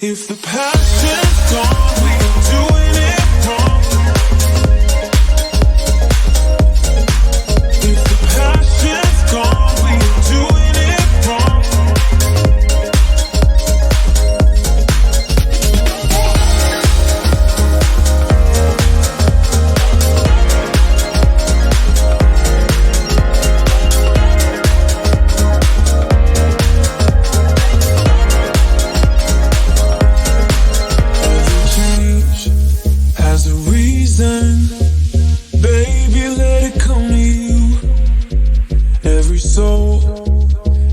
If the passion's gone, we are doing it wrong. If the passion's gone, we are doing it wrong. Baby, let it come to you. Every soul,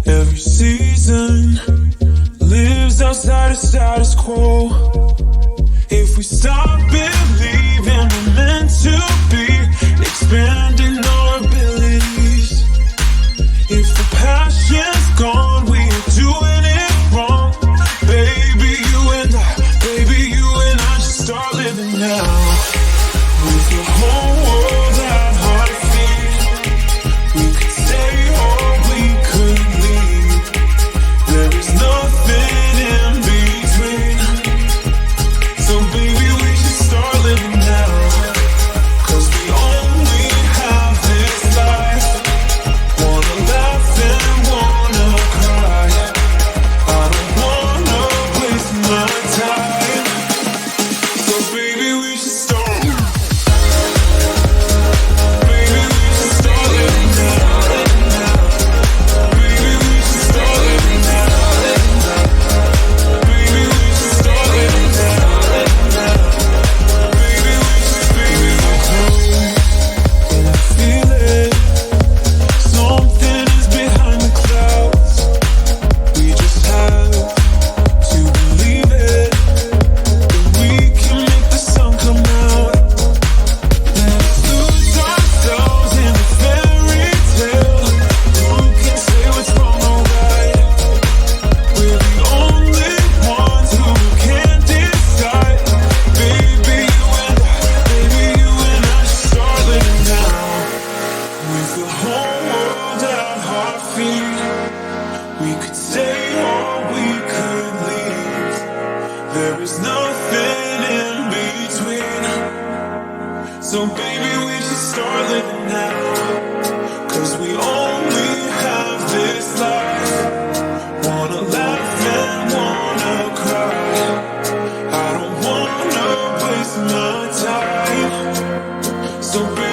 every season lives outside of status quo. If we stop believing we're meant to be, expanding our abilities. If the passion's gone, we are doing it wrong. Baby, you and I just start living now. With the whole world at our feet, we could stay or we could leave. There is nothing in between. So baby, we should start living now. 'Cause we only have this life. Wanna laugh and wanna cry. I don't wanna waste my time. So baby, we should start. We could stay or we could leave. There is nothing in between. So baby, we should start living now. 'Cause we only have this life. Wanna laugh and wanna cry. I don't wanna waste my time. So baby,